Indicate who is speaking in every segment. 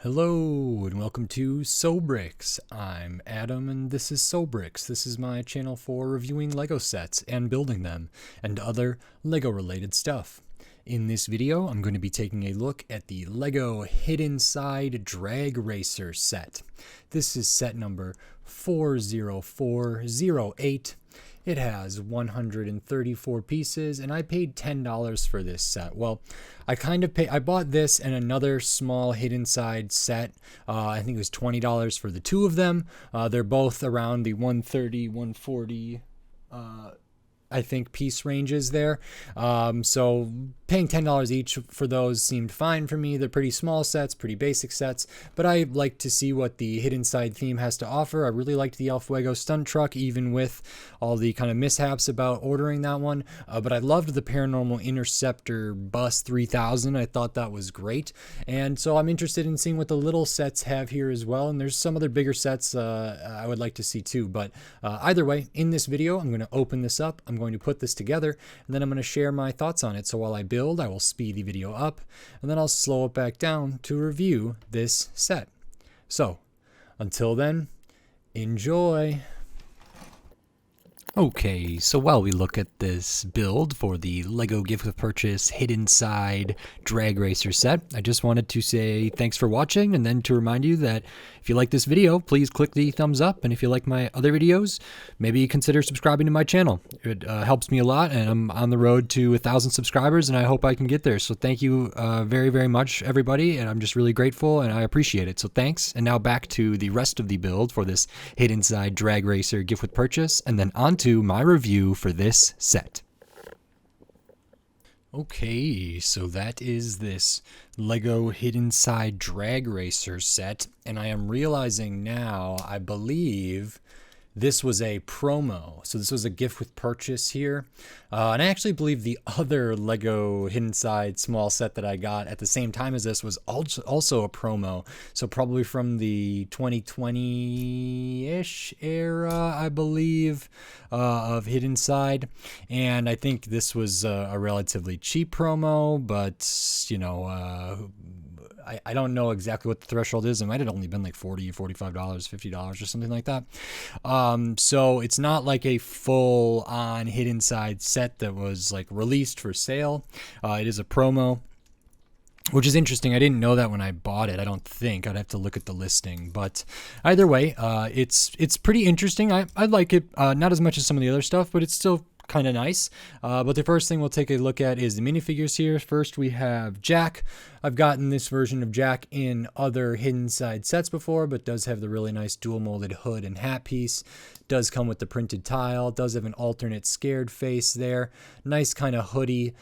Speaker 1: Hello and welcome to Sobrix. I'm Adam and this is Sobrix. This is my channel for reviewing Lego sets and building them and other Lego related stuff. In this video, I'm going to be taking a look at the Lego Hidden Side Drag Racer set. This is set number 40408. It has 134 pieces, and I paid $10 for this set. Well, I bought this and another small hidden side set. I think it was $20 for the two of them. They're both around the 130, 140, I think piece ranges there. So paying $10 each for those seemed fine for me. They're pretty small sets, pretty basic sets, but I like to see what the hidden side theme has to offer. I really liked the El Fuego stunt truck, even with all the kind of mishaps about ordering that one. But I loved the Paranormal Interceptor Bus 3000. I thought that was great. And so I'm interested in seeing what the little sets have here as well. And there's some other bigger sets I would like to see too. But either way, in this video, I'm going to open this up. I'm going to put this together, and then I'm going to share my thoughts on it. So while I build, I will speed the video up, and then I'll slow it back down to review this set. So until then, enjoy. Okay, so while we look at this build for the Lego Gift with Purchase Hidden Side Drag Racer set, I just wanted to say thanks for watching, and then to remind you that if you like this video, please click the thumbs up, and if you like my other videos, maybe consider subscribing to my channel. It helps me a lot, and I'm on the road to 1,000 subscribers, and I hope I can get there. So thank you very, very much, everybody, and I'm just really grateful, and I appreciate it. So thanks, and now back to the rest of the build for this Hidden Side Drag Racer Gift with Purchase, and then on to my review for this set. Okay, so that is this Lego Hidden Side Drag Racer set, and I am realizing now, I believe this was a promo. So this was a gift with purchase here. And I actually believe the other Lego Hidden Side small set that I got at the same time as this was also a promo. So probably from the 2020-ish era, I believe, of Hidden Side. And I think this was a relatively cheap promo, but, you know, I don't know exactly what the threshold is. It might have only been like $40, $45, $50 or something like that. So it's not like a full-on Hidden Side set that was like released for sale. It is a promo, which is interesting. I didn't know that when I bought it. I don't think. I'd have to look at the listing. But either way, it's pretty interesting. I like it, not as much as some of the other stuff, but it's still kind of nice. But the first thing we'll take a look at is the minifigures here. First we have Jack. I've gotten this version of Jack in other Hidden Side sets before, but does have the really nice dual molded hood and hat piece. Does come with the printed tile. Does have an alternate scared face there. Nice kind of hoodie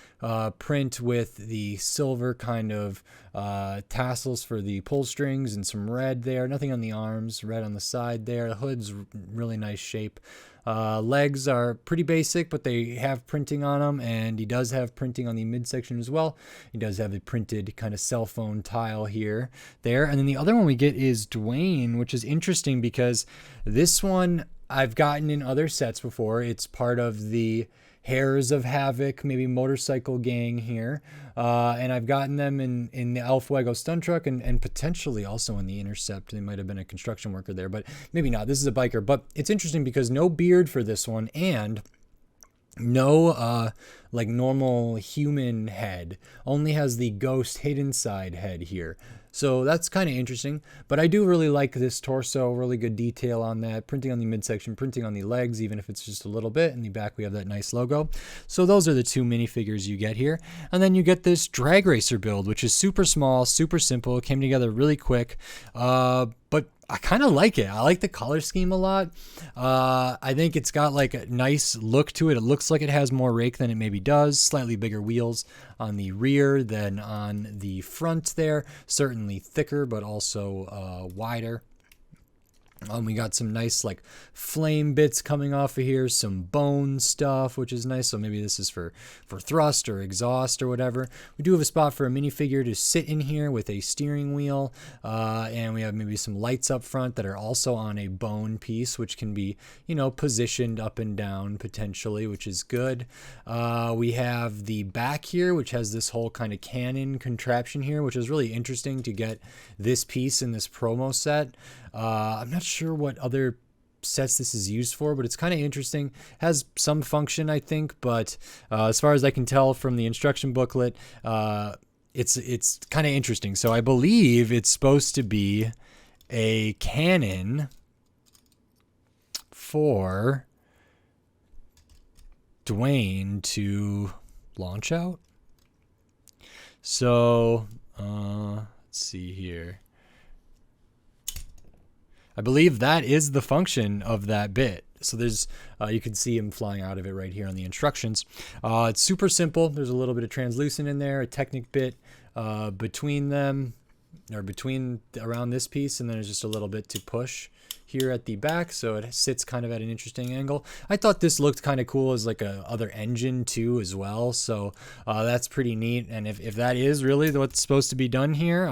Speaker 1: print with the silver kind of tassels for the pull strings and some red there. Nothing on the arms, red on the side there. The hood's really nice shape. Legs are pretty basic, but they have printing on them, and he does have printing on the midsection as well. He does have a printed kind of cell phone tile here, there. And then the other one we get is Dwayne, which is interesting because this one I've gotten in other sets before. It's part of the Hairs of Havoc, maybe motorcycle gang here. And I've gotten them in the El Fuego stunt truck and potentially also in the Intercept. They might have been a construction worker there, but maybe not. This is a biker. But it's interesting because no beard for this one, and no like normal human head. Only has the ghost Hidden Side head here. So that's kind of interesting, but I do really like this torso. Really good detail on that. Printing on the midsection, printing on the legs, even if it's just a little bit. In the back, we have that nice logo. So those are the two minifigures you get here. And then you get this drag racer build, which is super small, super simple. It came together really quick, but I kind of like it. I like the color scheme a lot. I think it's got like a nice look to it. It looks like it has more rake than it maybe does. Slightly bigger wheels on the rear than on the front there. Certainly thicker, but also wider. We got some nice like flame bits coming off of here, some bone stuff, which is nice. So maybe this is for thrust or exhaust or whatever. We do have a spot for a minifigure to sit in here with a steering wheel, and we have maybe some lights up front that are also on a bone piece, which can be, you know, positioned up and down potentially, which is good. We have the back here, which has this whole kind of cannon contraption here, which is really interesting to get this piece in this promo set. I'm not sure what other sets this is used for, but it's kind of interesting. Has some function, I think, but as far as I can tell from the instruction booklet, it's kind of interesting. So I believe it's supposed to be a cannon for Dwayne to launch out. So let's see here. I believe that is the function of that bit. So there's, you can see him flying out of it right here on the instructions. It's super simple. There's a little bit of translucent in there, a Technic bit between them, or between around this piece, and then there's just a little bit to push here at the back, so it sits kind of at an interesting angle. I thought this looked kind of cool as like a other engine too as well, so that's pretty neat. And if that is really what's supposed to be done here,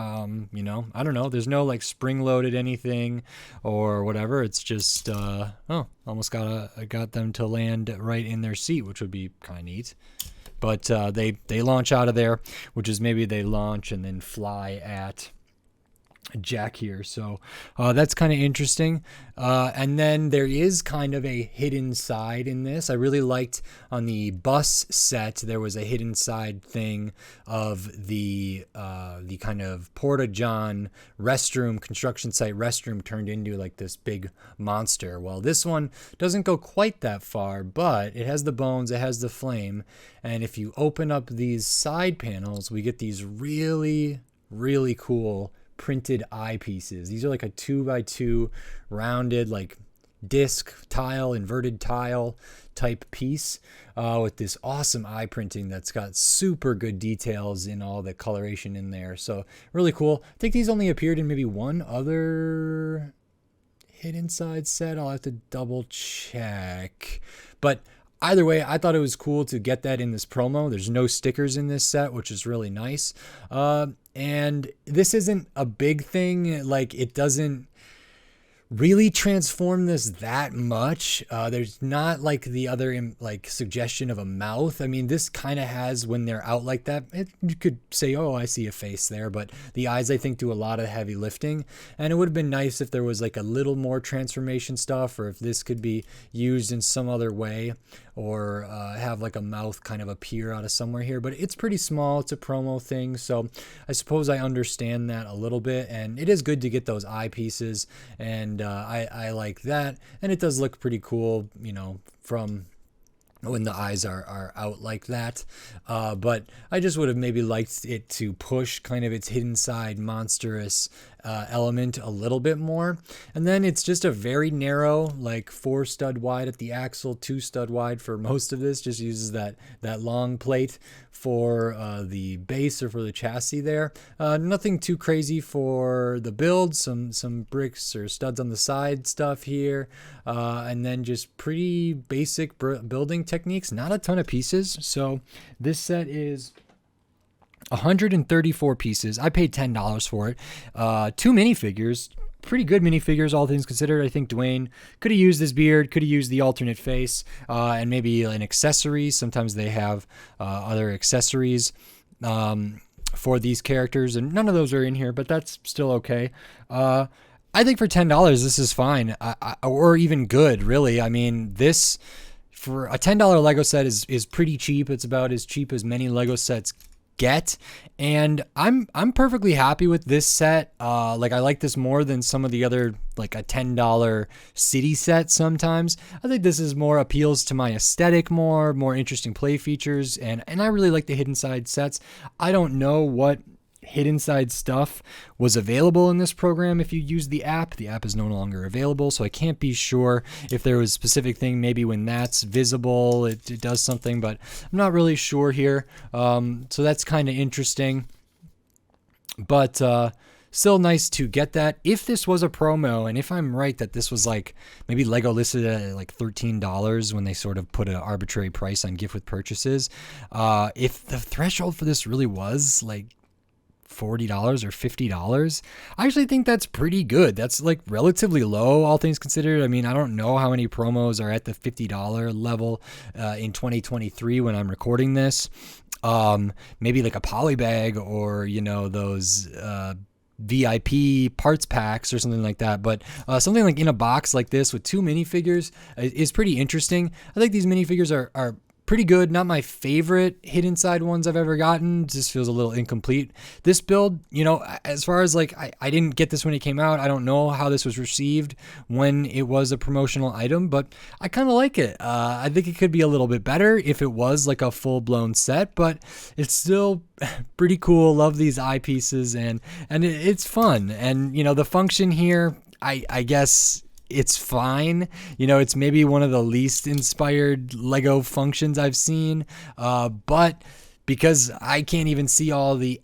Speaker 1: you know, I don't know, there's no like spring loaded anything or whatever. It's just almost got them to land right in their seat, which would be kind of neat. But they launch out of there, which is maybe they launch and then fly at Jack here. So that's kind of interesting. And then there is kind of a hidden side in this. I really liked on the bus set, there was a hidden side thing of the kind of Porta-John restroom, construction site restroom turned into like this big monster. Well, this one doesn't go quite that far, but it has the bones, it has the flame. And if you open up these side panels, we get these really, really cool printed eyepieces. These are like a 2x2 rounded like disc tile, inverted tile type piece with this awesome eye printing that's got super good details in all the coloration in there. So really cool. I think these only appeared in maybe one other hidden side set. I'll have to double check, but either way, I thought it was cool to get that in this promo. There's no stickers in this set, which is really nice. And this isn't a big thing. Like, it doesn't really transform this that much. There's not like the other like suggestion of a mouth. I mean, this kind of has, when they're out like that, you could say, oh, I see a face there, but the eyes I think do a lot of heavy lifting, and it would have been nice if there was like a little more transformation stuff, or if this could be used in some other way, or have like a mouth kind of appear out of somewhere here. But it's pretty small, it's a promo thing, so I suppose I understand that a little bit, and it is good to get those eyepieces, and I like that, and it does look pretty cool, you know, from when the eyes are out like that. But I just would have maybe liked it to push kind of its hidden side monstrous element a little bit more. And then it's just a very narrow, like 4 stud wide at the axle, 2 stud wide for most of this. Just uses that long plate for the base or for the chassis there. Nothing too crazy for the build. Some bricks or studs on the side stuff here, and then just pretty basic building techniques. Not a ton of pieces. So this set is 134 pieces. I paid $10 for it. 2 minifigures. Pretty good minifigures, all things considered. I think Dwayne could have used his beard, could have used the alternate face, and maybe an accessory. Sometimes they have other accessories for these characters, and none of those are in here, but that's still okay. I think for $10, this is fine, or even good, really. I mean, this, for a $10 Lego set is pretty cheap. It's about as cheap as many Lego sets get, and I'm perfectly happy with this set. Like, I like this more than some of the other, like a $10 city set sometimes. I think this is more appeals to my aesthetic, more interesting play features, and I really like the hidden side sets. I don't know what hidden side stuff was available in this program if you use the app. The app is no longer available, so I can't be sure if there was a specific thing. Maybe when that's visible it does something, but I'm not really sure here. So that's kind of interesting. But still nice to get that. If this was a promo, and if I'm right that this was like maybe Lego listed it at like $13 when they sort of put an arbitrary price on gift with purchases, if the threshold for this really was like $40 or $50, I actually think that's pretty good. That's like relatively low, all things considered. I mean, I don't know how many promos are at the $50 level in 2023 when I'm recording this. Maybe like a polybag or, you know, those VIP parts packs or something like that. But something like in a box like this with 2 minifigures is pretty interesting. I think these minifigures are pretty good. Not my favorite hidden side ones I've ever gotten. Just feels a little incomplete. This build, you know, as far as like, I didn't get this when it came out. I don't know how this was received when it was a promotional item, but I kind of like it. I think it could be a little bit better if it was like a full-blown set, but it's still pretty cool. Love these eye pieces, and it's fun. And, you know, the function here, I guess it's fine. You know, it's maybe one of the least inspired Lego functions I've seen, but because I can't even see all the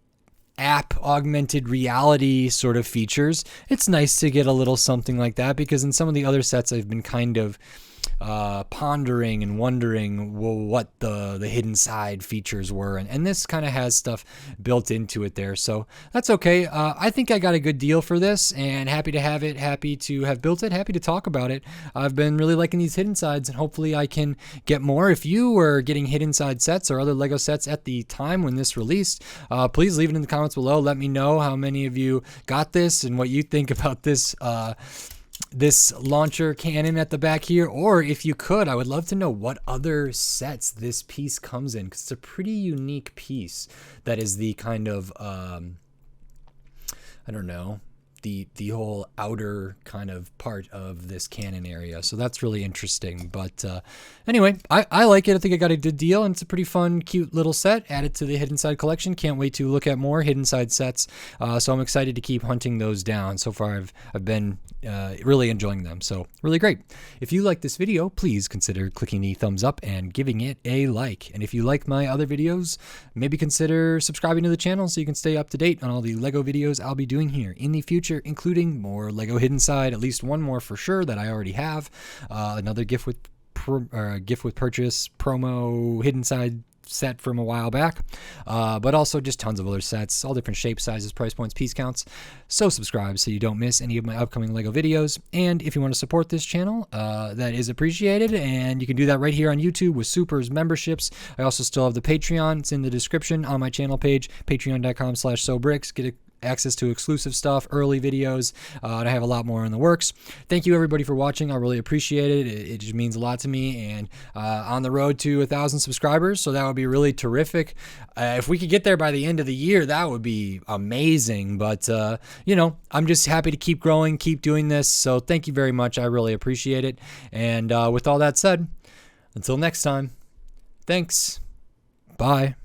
Speaker 1: app augmented reality sort of features, it's nice to get a little something like that, because in some of the other sets I've been kind of pondering and wondering what the hidden side features were, and this kind of has stuff built into it there, so that's okay. I think I got a good deal for this, and happy to have it, happy to have built it, happy to talk about it. I've been really liking these hidden sides, and hopefully I can get more. If you were getting hidden side sets or other Lego sets at the time when this released, please leave it in the comments below. Let me know how many of you got this and what you think about this this launcher cannon at the back here. Or if you could, I would love to know what other sets this piece comes in, because it's a pretty unique piece that is the kind of I don't know, the whole outer kind of part of this cannon area. So that's really interesting. But anyway, I like it. I think I got a good deal, and it's a pretty fun, cute little set. Add it to the hidden side collection. Can't wait to look at more hidden side sets. So I'm excited to keep hunting those down. So far, I've been really enjoying them. So really great. If you like this video, please consider clicking the thumbs up and giving it a like. And if you like my other videos, maybe consider subscribing to the channel so you can stay up to date on all the Lego videos I'll be doing here in the future, including more Lego hidden side, at least one more for sure that I already have, another gift with purchase promo hidden side set from a while back, but also just tons of other sets, all different shapes, sizes, price points, piece counts. So subscribe so you don't miss any of my upcoming Lego videos. And if you want to support this channel, that is appreciated, and you can do that right here on YouTube with supers, memberships. I also still have the Patreon. It's in the description on my channel page, patreon.com/sobricks. Get access to exclusive stuff, early videos, and I have a lot more in the works. Thank you everybody for watching. I really appreciate it. It just means a lot to me, and on the road to 1,000 subscribers, so that would be really terrific. If we could get there by the end of the year, that would be amazing. But you know, I'm just happy to keep growing, keep doing this, so thank you very much. I really appreciate it. And with all that said, until next time, thanks. Bye.